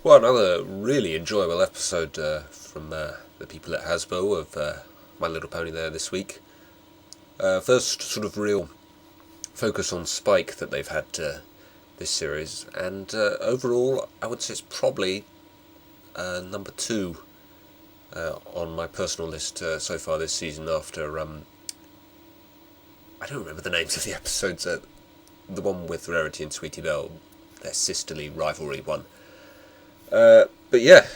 Well, another really enjoyable episode from the people at Hasbro of My Little Pony there this week. First sort of real focus on Spike that they've had this series, and overall I would say it's probably number two on my personal list so far this season after, I don't remember the names of the episodes, the one with Rarity and Sweetie Belle, their sisterly rivalry one. But yeah,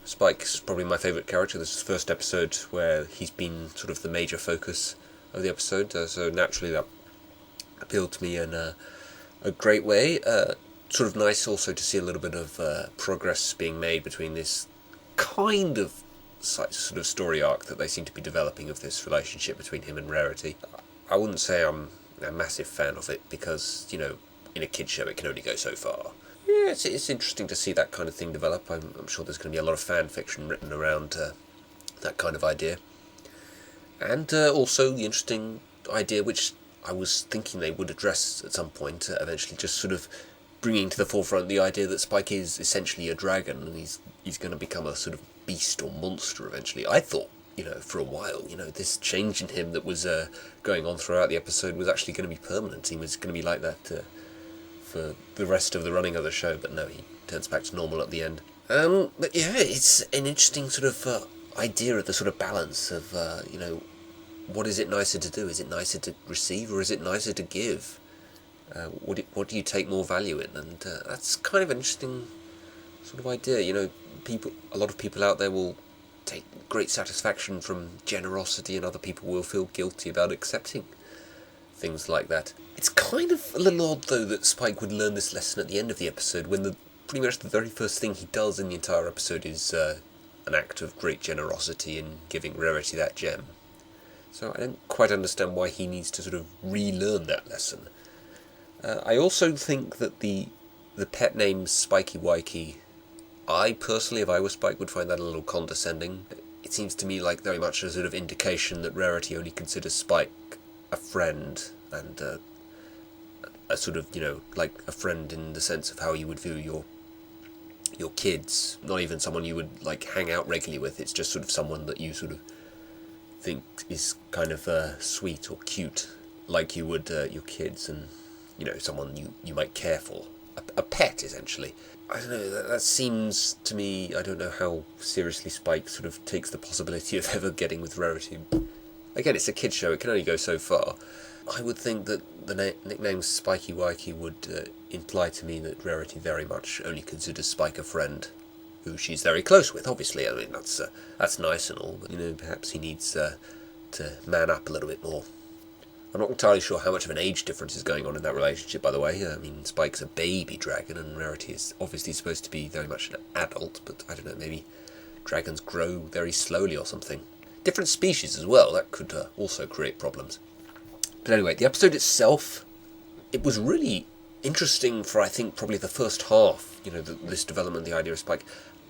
Spike's probably my favourite character. This is the first episode where he's been sort of the major focus of the episode, so naturally that appealed to me in a great way. Sort of nice also to see a little bit of progress being made between this kind of sort of story arc that they seem to be developing of this relationship between him and Rarity. I wouldn't say I'm a massive fan of it because, in a kids show it can only go so far. Yeah, it's interesting to see that kind of thing develop. I'm sure there's going to be a lot of fan fiction written around that kind of idea. And also the interesting idea, which I was thinking they would address at some point, eventually just sort of bringing to the forefront the idea that Spike is essentially a dragon and he's going to become a sort of beast or monster eventually. I thought, for a while, this change in him that was going on throughout the episode was actually going to be permanent. He was going to be like that for the rest of the running of the show, but no, he turns back to normal at the end. But yeah, it's an interesting sort of idea of the sort of balance of, what is it nicer to do? Is it nicer to receive or is it nicer to give? What do you take more value in? And that's kind of an interesting sort of idea. A lot of people out there will take great satisfaction from generosity, and other people will feel guilty about accepting things like that. It's kind of a little odd, though, that Spike would learn this lesson at the end of the episode, when pretty much the very first thing he does in the entire episode is an act of great generosity in giving Rarity that gem. So I don't quite understand why he needs to sort of relearn that lesson. I also think that the pet name Spikey Wikey, I personally, if I were Spike, would find that a little condescending. It seems to me like very much a sort of indication that Rarity only considers Spike a friend, and a sort of, like a friend in the sense of how you would view your kids, not even someone you would like hang out regularly with. It's just sort of someone that you sort of think is kind of sweet or cute, like you would your kids, and someone you might care for, a pet essentially. I don't know, that seems to me, I don't know how seriously Spike sort of takes the possibility of ever getting with Rarity. Again, it's a kids show, it can only go so far. I would think that the nickname Spikey Wikey would imply to me that Rarity very much only considers Spike a friend, who she's very close with, obviously. I mean, that's nice and all, but, perhaps he needs to man up a little bit more. I'm not entirely sure how much of an age difference is going on in that relationship, by the way. I mean, Spike's a baby dragon, and Rarity is obviously supposed to be very much an adult, but I don't know, maybe dragons grow very slowly or something. Different species as well, that could also create problems. But anyway, the episode itself, it was really interesting for, I think, probably the first half, this development, the idea of Spike.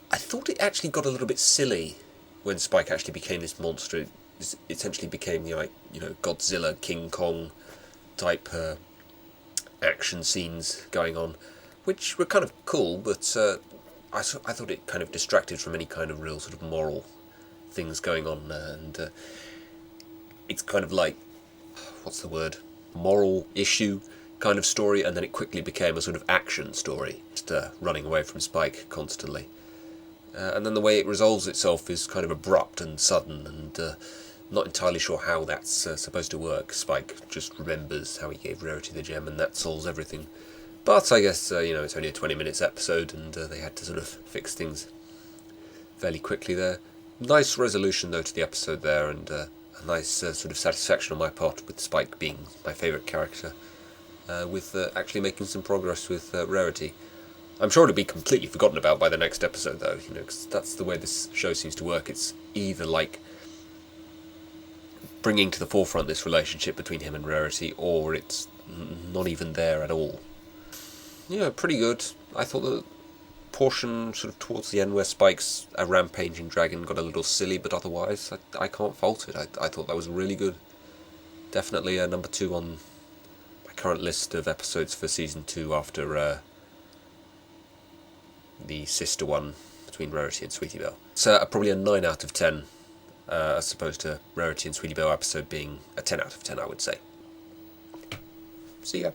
I thought it actually got a little bit silly when Spike actually became this monster. It essentially became the, Godzilla, King Kong type action scenes going on, which were kind of cool, but I thought it kind of distracted from any kind of real sort of moral things going on, and it's kind of like, what's the word, moral issue kind of story, and then it quickly became a sort of action story, just running away from Spike constantly. And then the way it resolves itself is kind of abrupt and sudden, and not entirely sure how that's supposed to work. Spike just remembers how he gave Rarity the gem, and that solves everything. But I guess, it's only a 20 minutes episode, and they had to sort of fix things fairly quickly there. Nice resolution, though, to the episode there, and a nice sort of satisfaction on my part with Spike being my favourite character, with actually making some progress with Rarity. I'm sure it'll be completely forgotten about by the next episode, though, because that's the way this show seems to work. It's either like bringing to the forefront this relationship between him and Rarity, or it's not even there at all. Yeah, pretty good. I thought the portion sort of towards the end where Spike's a rampaging dragon got a little silly, but otherwise I can't fault it. I thought that was really good. Definitely number 2 on my current list of episodes for season 2 after the sister one between Rarity and Sweetie Belle. So probably a 9 out of 10, as opposed to Rarity and Sweetie Belle episode being a 10 out of 10, I would say. See ya.